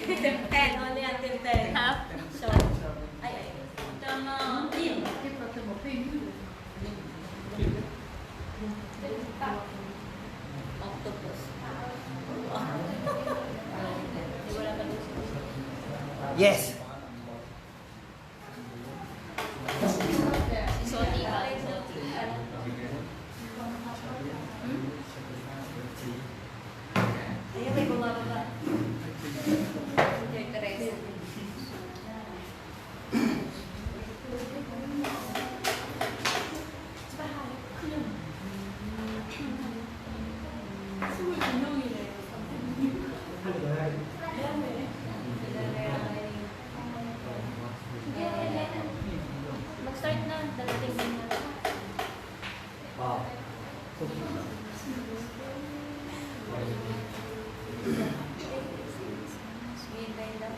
Tip 10, only until 10. Half. So, ay. Tama. Octopus. Yes. Soti ka. Ayun, may bumababa. Mag-start na. Dalating din na. Wow. Hintay lang.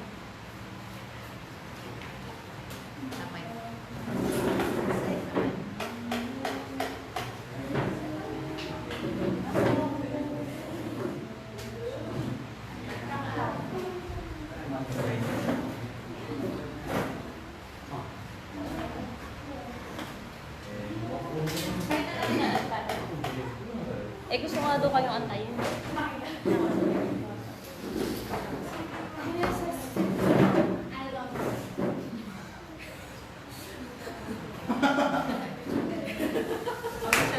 Tama yun. Eh, gusto nga daw kayong antayin.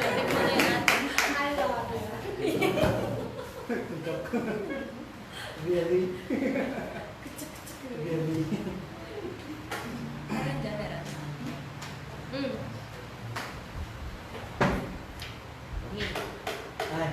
Tingnan mo na yun natin. Really? Really? Meron dyan, meron. Ay.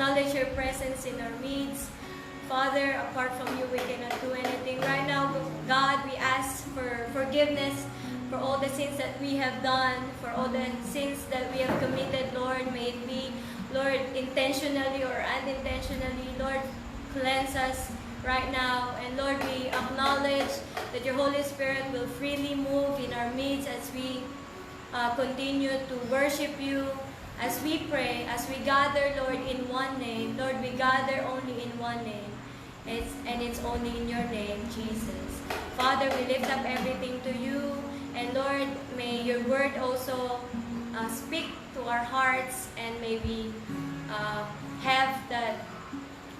acknowledge your presence in our midst. Father, apart from you, we cannot do anything. Right now, God, we ask for forgiveness for all the sins that we have done, for all the sins that we have committed, Lord. May it be, Lord, intentionally or unintentionally. Lord, cleanse us right now. And Lord, we acknowledge that your Holy Spirit will freely move in our midst as we continue to worship you, as we pray, as we gather, Lord, in one name. Lord, we gather only in one name. It's only in your name, Jesus. Father, we lift up everything to you. And Lord, may your word also speak to our hearts, and may we have that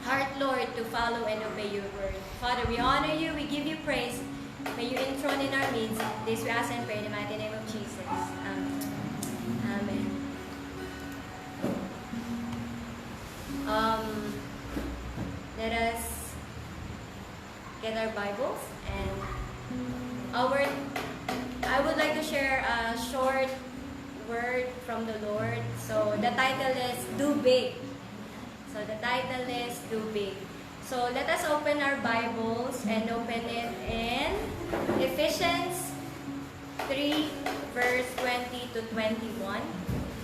heart, Lord, to follow and obey your word. Father, we honor you, we give you praise. May you enthrone in our midst. This we ask and pray in the mighty name of Jesus. Amen. Amen. Let us get our Bibles, and I would like to share a short word from the Lord. So the title is Do Big. So let us open our Bibles and open it in Ephesians 3 verse 20 to 21.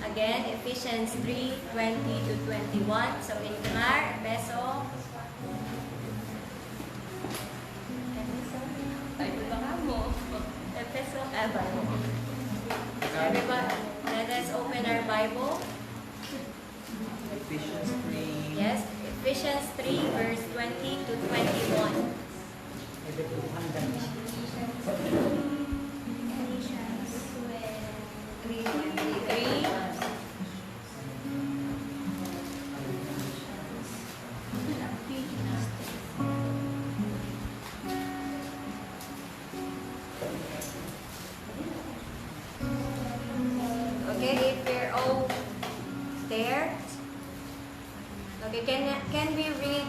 Again, Ephesians 3, 20 to 21. So in Khmer, Efeso. Efeso, everybody, let us open our Bible. Ephesians 3. Yes, Ephesians 3, verse 20 to 21. Okay, if we're all there. Okay, can we read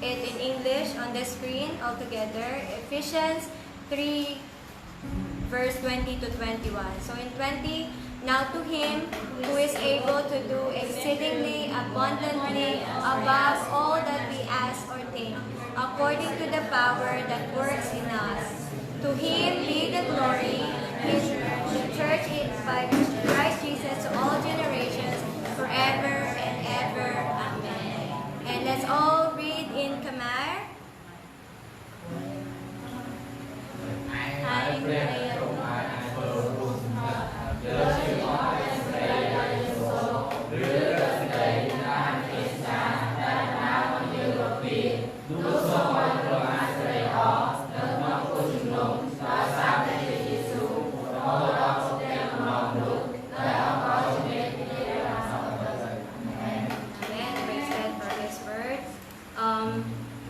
it in English on the screen all together? Ephesians 3 verse 20 to 21. So in 20, now to him who is able to do exceedingly abundantly above all that we ask or think, according to the power that works in us. To him be the glory in the church by Christ Jesus to all generations, forever and ever. Amen. And let's all read in Khmer. I pray.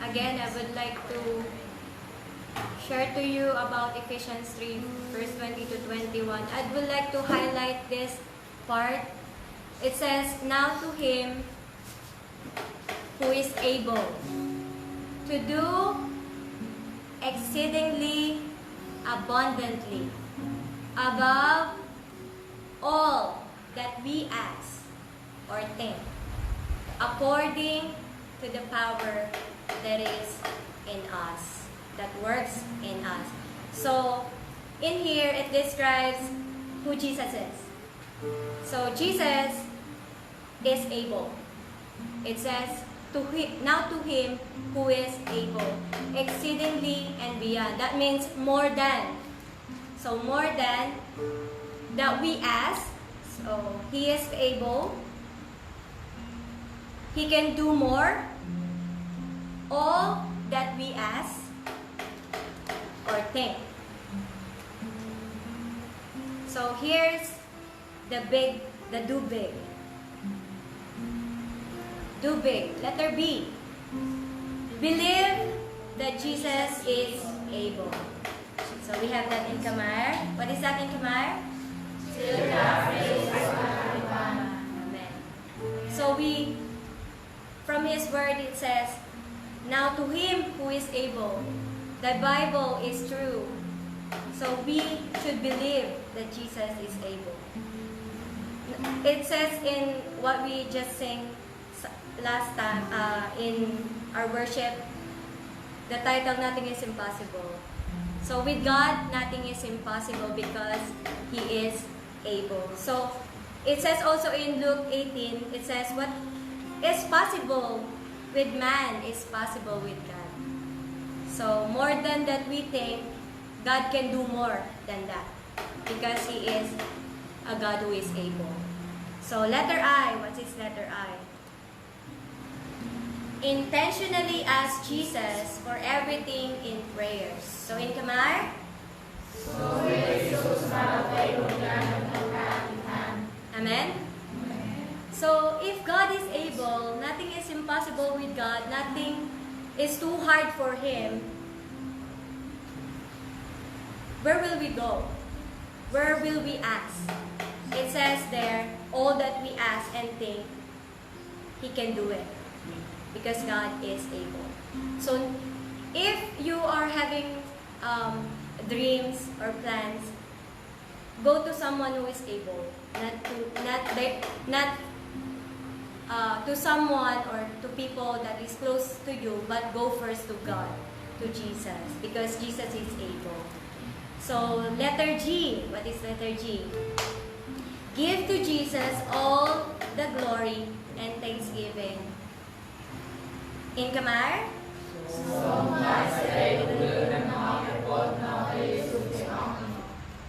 Again, I would like to share to you about Ephesians 3, verse 20 to 21. I would like to highlight this part. It says, now to him who is able to do exceedingly abundantly above all that we ask or think, according to the power that is in us, that works in us. So, in here it describes who Jesus is. So, Jesus is able. It says, now to him who is able, exceedingly and beyond. That means more than. So, more than that we ask. So, he is able. He can do more. All that we ask or think. So here's the do big. Do big. Letter B. Believe that Jesus is able. So we have that in Khmer. What is that in Khmer? Amen. So from his word it says, now to him who is able. The Bible is true. So we should believe that Jesus is able. It says in what we just sang last time in our worship, the title, Nothing is Impossible. So with God, nothing is impossible because He is able. So it says also in Luke 18, it says, what is possible with man is possible with God. So more than that we think, God can do more than that because He is a God who is able. So letter I, what is letter I? Intentionally ask Jesus for everything in prayers. So in Kamar? Amen? So if God is able, nothing is impossible with God, nothing is too hard for Him, where will we go? Where will we ask? It says there, all that we ask and think, He can do it. Because God is able. So, if you are having dreams or plans, go to someone who is able. Not to someone or to people that is close to you, but go first to God, to Jesus, because Jesus is able. So, letter G. What is letter G? Give to Jesus all the glory and thanksgiving. In Kamar?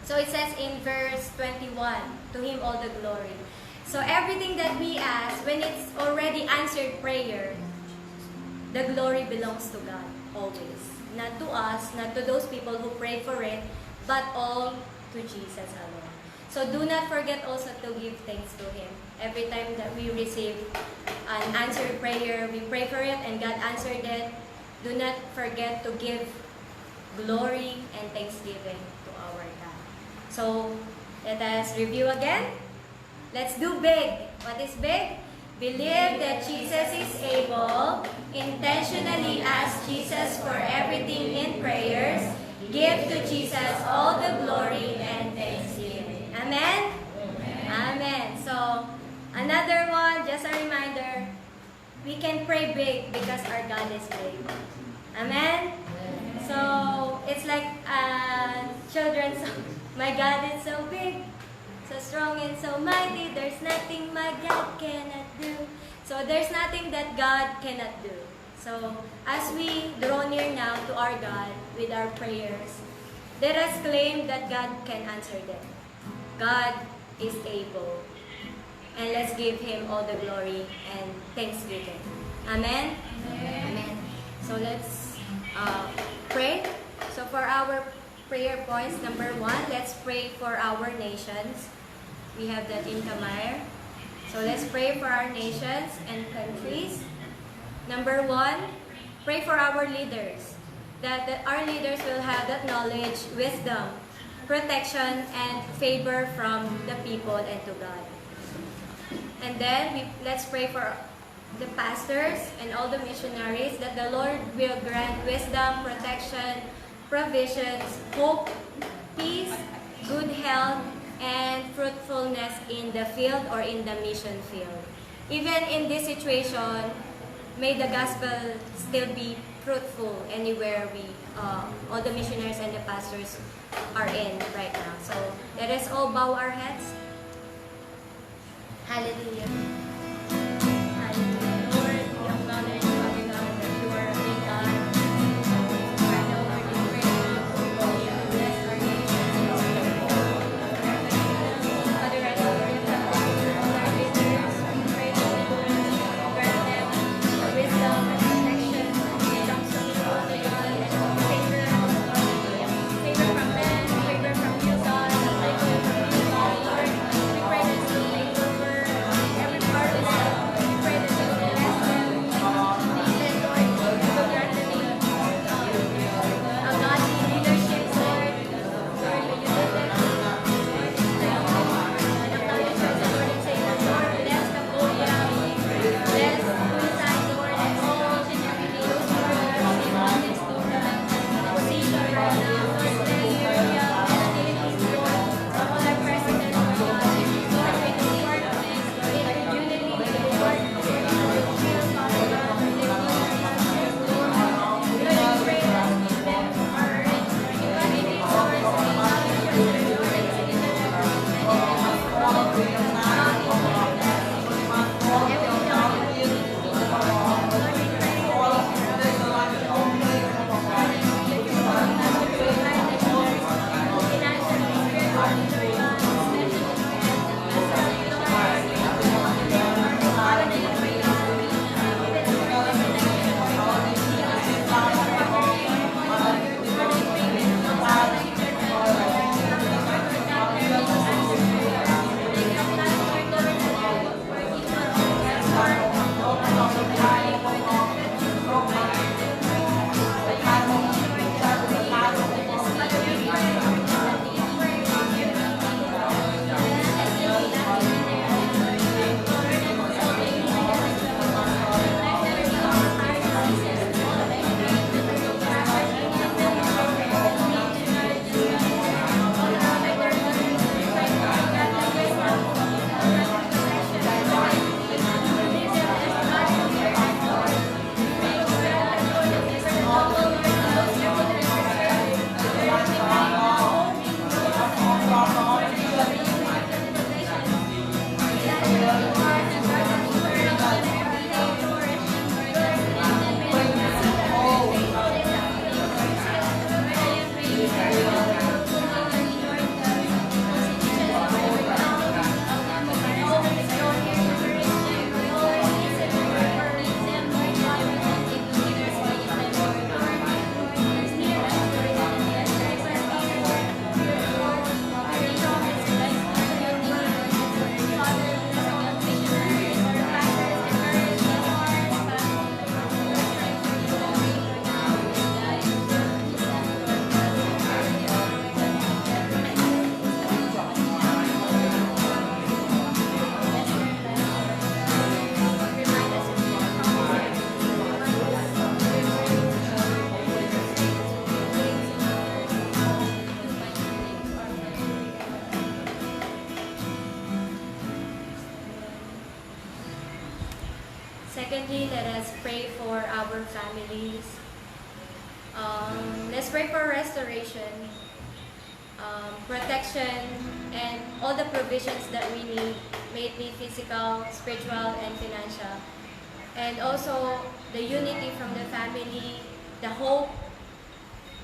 So it says in verse 21, to Him all the glory. So everything that we ask, when it's already answered prayer, the glory belongs to God, always. Not to us, not to those people who prayed for it, but all to Jesus alone. So do not forget also to give thanks to Him. Every time that we receive an answered prayer, we pray for it and God answered it. Do not forget to give glory and thanksgiving to our God. So let us review again. Let's do big. What is big? Believe that Jesus is able. Intentionally ask Jesus for everything in prayers. Give to Jesus all the glory and thanksgiving. Amen? Amen. So, another one, just a reminder, we can pray big because our God is big. Amen? So, it's like children's song. My God is so big, so strong and so mighty, there's nothing my God cannot do. So, there's nothing that God cannot do. So, as we draw near now to our God with our prayers, let us claim that God can answer them. God is able. And let's give Him all the glory and thanksgiving. Amen? Amen. So let's pray. So for our prayer points, number 1, let's pray for our nations. We have that in Kamar. So let's pray for our nations and countries. Number 1, pray for our leaders. That our leaders will have that knowledge, wisdom, protection, and favor from the people and to God. And then, let's pray for the pastors and all the missionaries that the Lord will grant wisdom, protection, provisions, hope, peace, good health, and fruitfulness in the field or in the mission field. Even in this situation, may the gospel still be fruitful anywhere all the missionaries and the pastors are in right now. So let us all bow our heads. Hallelujah. Hallelujah. Lord, we acknowledge, Father God, that you are a big God. Right now, Lord, we pray that you bless our nation. Father, right now, Lord, we lift up our leaders. We pray that you will grant them wisdom and protection. It comes from you, Father God, and favor, favor from men, favor from you, God, and favor from you, God, Lord. We pray that you take over every Secondly, let us pray for our families. Let's pray for restoration, protection, and all the provisions that we need, may it be physical, spiritual, and financial. And also the unity from the family, the hope,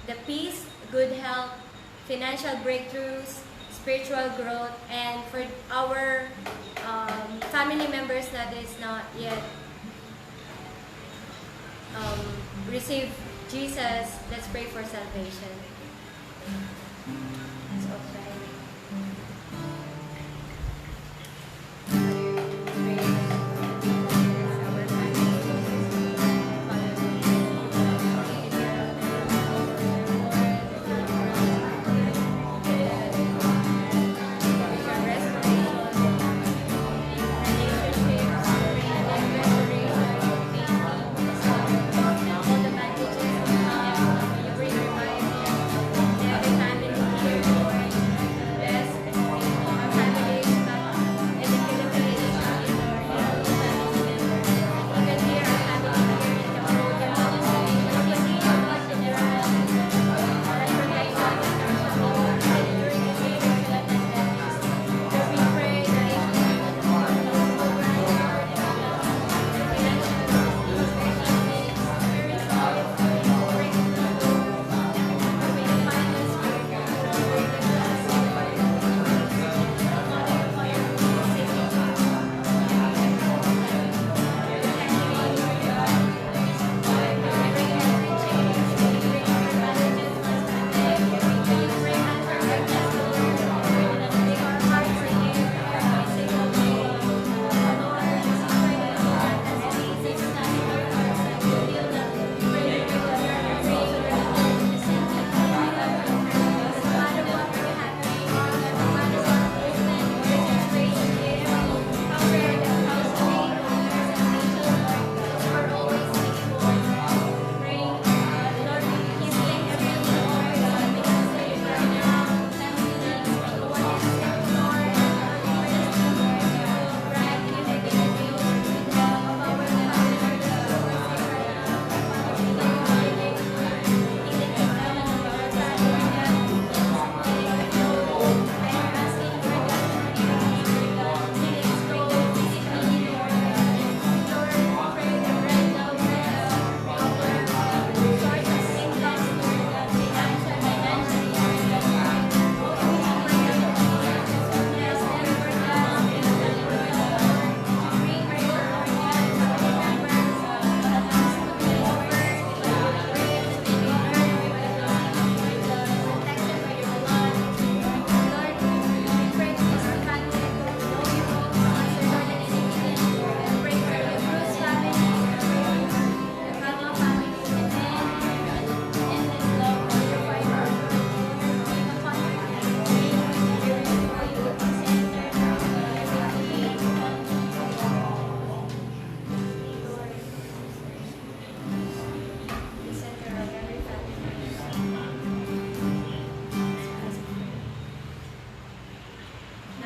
the peace, good health, financial breakthroughs, spiritual growth, and for our family members that is not yet receive Jesus, let's pray for salvation. Let's all pray.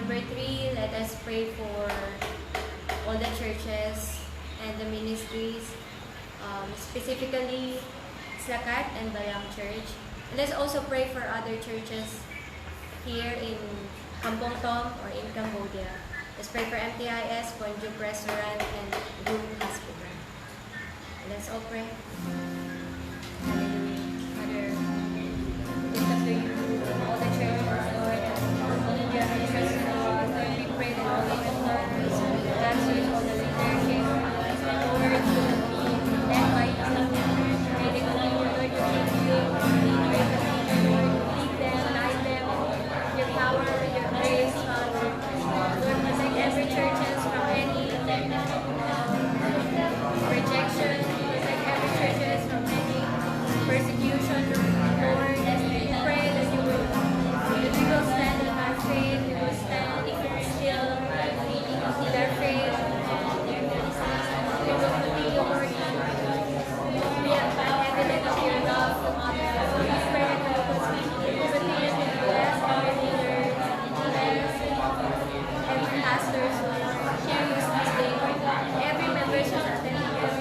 Number 3, let us pray for all the churches and the ministries, specifically Slakat and Balang Church. And let's also pray for other churches here in Kampong Tom or in Cambodia. Let's pray for MTIS, Ponjuk Restaurant, and Boom Hospital. Let's all pray. Hallelujah. Father, lift up to you all the churches, Lord, all the churches, Lord, we pray that all the elders, the pastors, all the leadership, Lord, will be led by you. May they continue, Lord, to seek you. May they continue, Lord, to lead them, guide them, your power, your grace, Father. Lord, protect every churches from any rejection, protect every churches from any persecution, Lord, and we pray that we will stand in our faith, we will stand still in our faith, we will continue working, we have found evidence of your love from others, so we pray that we will continue to bless our leaders, bless every pastors, Lord, here this day, every member should attend here.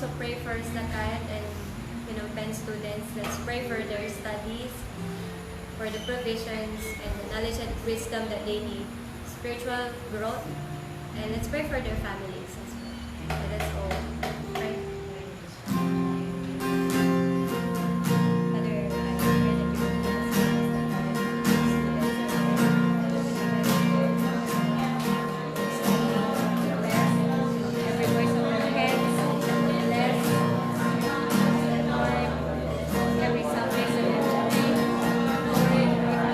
also pray for Zakat and Penn students. Let's pray for their studies, for the provisions and the knowledge and wisdom that they need, spiritual growth, and let's pray for their families as well. So that's all. Pray. Father, I pray that you will bless every voice of our heads, bless Lord, every subject of everything. Lord, we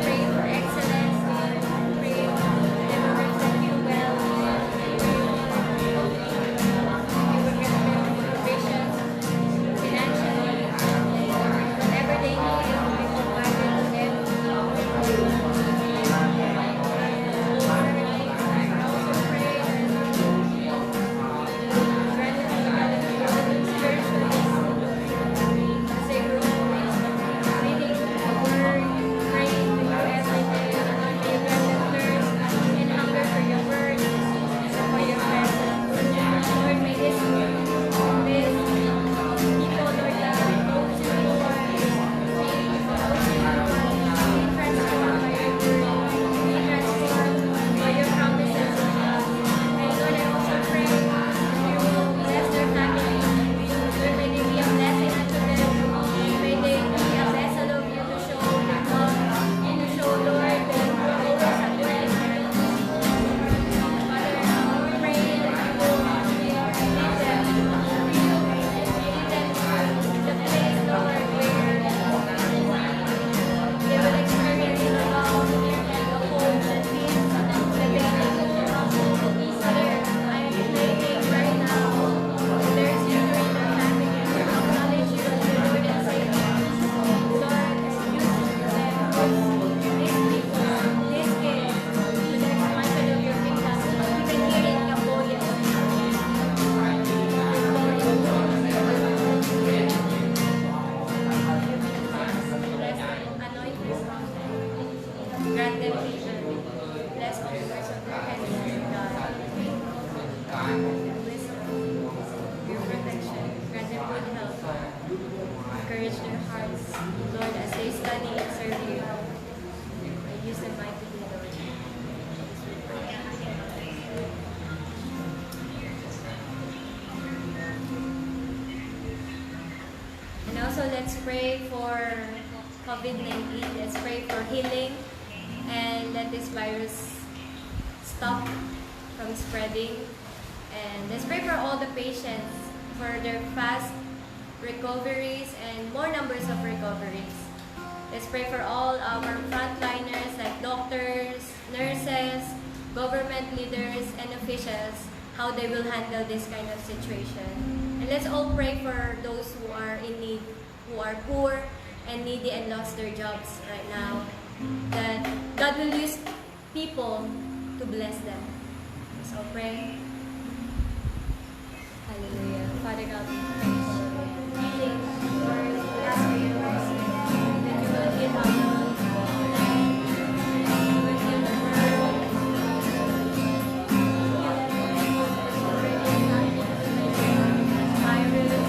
pray for excellence, Lord. We pray that every person do well. You will give them provision financially, whatever they need, you will provide it to them. Lord, I also pray grant us development spiritually as they grow reading the word, praying to you every day. Lord, may you grant them thirst and hunger for your word and for your presence. Lord, may this people, Lord, that go to you, Lord, may those who be transformed by your word, be transformed by your promises, Lord. And Lord, I also pray that you will bless their family. Lord, may they be a blessing unto them. May they be a vessel of you to show their love and to show, Lord, that you are always at work. Father, I pray that you will lead them to the place, Lord, where they will experience the love and the hope and peace that they need. Father, I am praying right now that there is victory in their family. Acknowledge you as their Lord and Savior. Lord, use them, these people, these kids, to the expansion of your kingdom, even here in Cambodia. Bless them, anoint this mountain, grant them vision, bless all the works of their hands, God. Wisdom, your protection, grant them good health, encourage their hearts, Lord, as they study and serve you. May use them mightily, Lord. And also, let's pray for COVID-19. Let's pray for healing and let this virus stop from spreading. And let's pray for all the patients for their fast recoveries and more numbers of recoveries. Let's pray for all our frontliners like doctors, nurses, government leaders, and officials, how they will handle this kind of situation. And let's all pray for those who are in need, who are poor and needy and lost their jobs right now, that God will use people to bless them. So pray. Hallelujah. Father God, we pray for healing. Lord, we ask for your mercy, that you will heal our Lord. You will heal the world. Virus.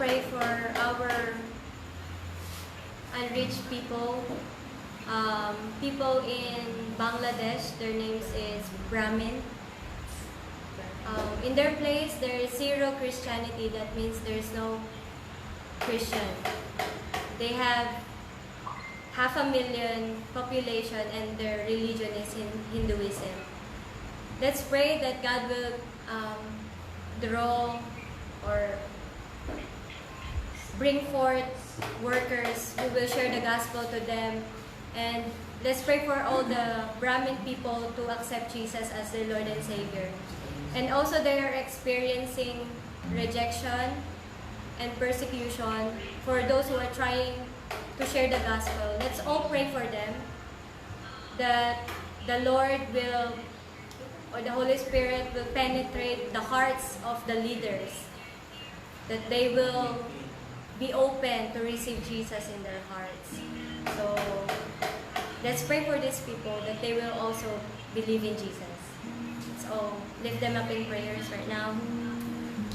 pray for our unreached people. People in Bangladesh, their names is Brahmin. In their place, there is zero Christianity. That means there's no Christian. They have 500,000 population and their religion is in Hinduism. Let's pray that God will draw or bring forth workers who will share the gospel to them. And let's pray for all the Brahmin people to accept Jesus as their Lord and Savior. And also they are experiencing rejection and persecution for those who are trying to share the gospel. Let's all pray for them that the Lord will, or the Holy Spirit will penetrate the hearts of the leaders, that they will be open to receive Jesus in their hearts. So let's pray for these people that they will also believe in Jesus. So lift them up in prayers right now.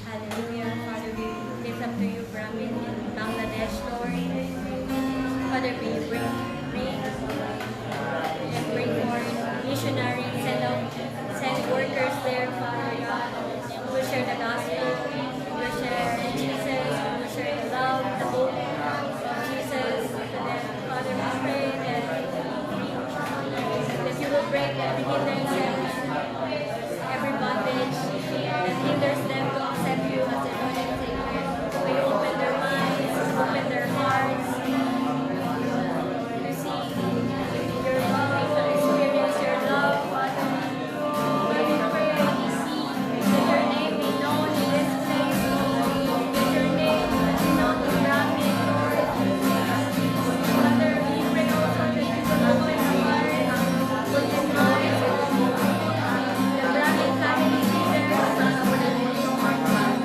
Hallelujah. Father, we lift up to you Brahmin in Bangladesh, Lord. Father, may you bring and bring forth missionaries, send workers there, Father God, who will share the gospel, who will share Jesus, who will share the love, the hope of Jesus to them. Father, we pray that you will break every hindrance, every bondage that hinders them to accept you as their Lord and Savior. May you open their minds, open their hearts to see your love, to experience your love, Father. Lord, we pray that your name be known in this place, Lord. That your name be known in Brahmin, Lord. Father, we pray also that you will open the hearts, open the minds of the Brahmin family leaders.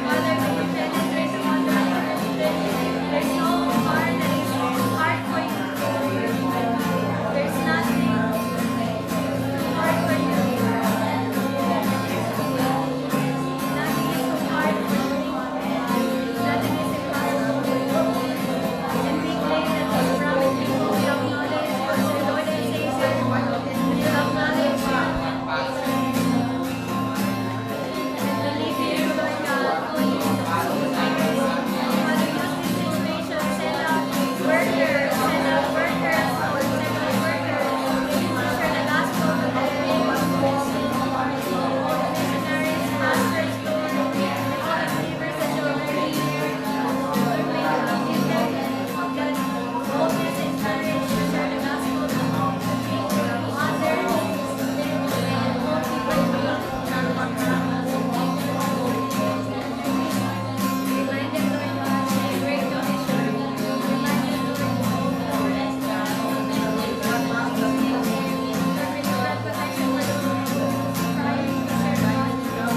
Father, may you penetrate upon their hearts. There's no heart that is hard for you. There's nothing hard for you. Nothing is too hard for you. Nothing is impossible for you. And we claim that these Brahmin people will acknowledge you as their Lord and Savior. You acknowledge you. Believe in you, Lord God. Father, use this situation. Send out workers. Send out workers. Lord. Send out workers. To share the gospel to the missionaries, pastors, Lord. All the believers that you are very here. Lord, may you give them that boldness and courage to share the gospel to others. And all people remind them, Lord God, that the Great Commission. Remind them, Lord, that protection for the Lord, trying to share the gospel,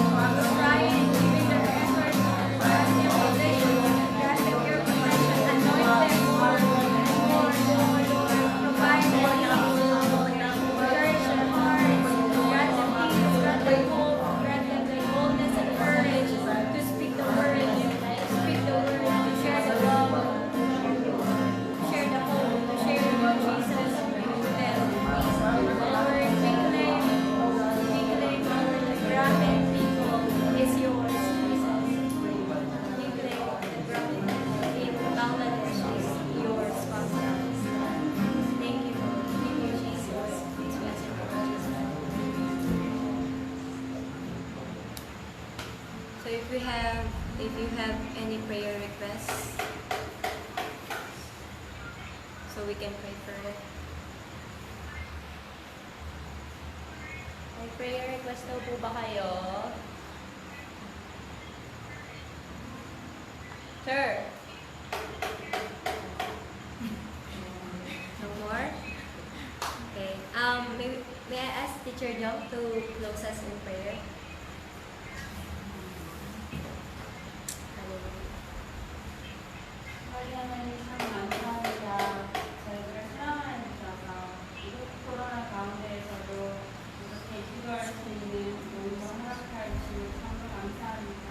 trying to give their effort, grant them protection, grant them your protection, anoint them more, provide them, encourage their hearts, grant them peace, grant them hope, grant them the boldness and courage to speak the word, to share the love, to share the hope, to share Jesus to them. Lord, we claim the Brahmin people is yours, Jesus. We claim the Brahmin in Bangladesh is yours, Father. Thank you, Lord. Thank you, Jesus. Please bless you, Lord Jesus. So if you have any prayer requests, so we can pray for it. May prayer request daw po ba kayo? Sir? No more? Okay. May I ask Teacher Jong to close us in prayer? Hallelujah. Lord Heavenly Father, 감사합니다. 저희들을 사랑하는 주셔서 이곳 코로나 가운데에서도 이렇게 기도할 수 있는 모임을 허락해 주시니 참 감사합니다.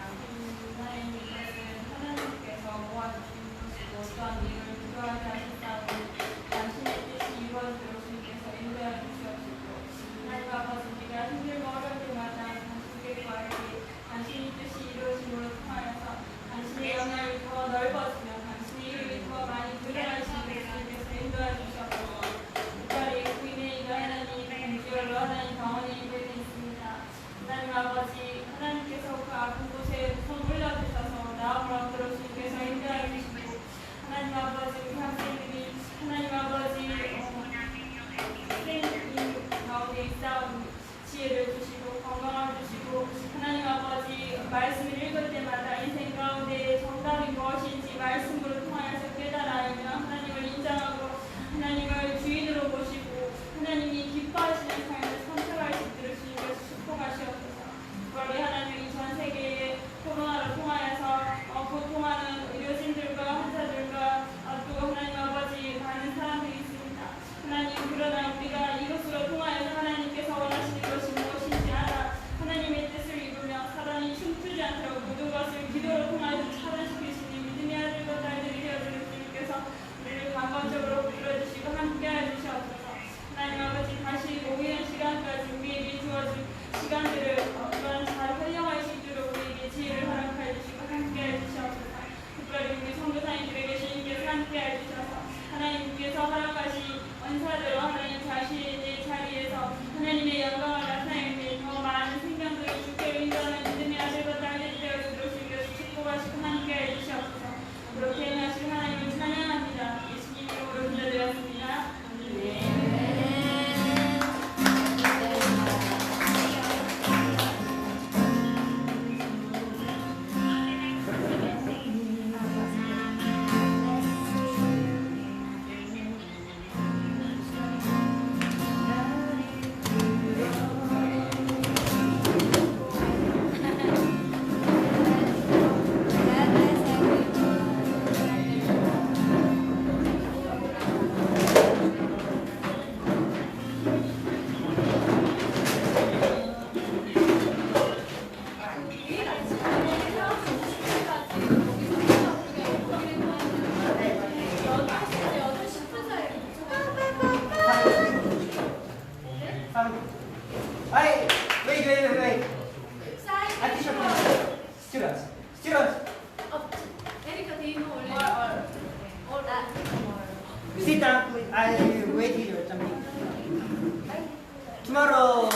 하나님 이것은 하나님께서 모아주신 Hey, wait. Attention, please. Students. Erika, do you know Sit down, please. I wait here. Tomorrow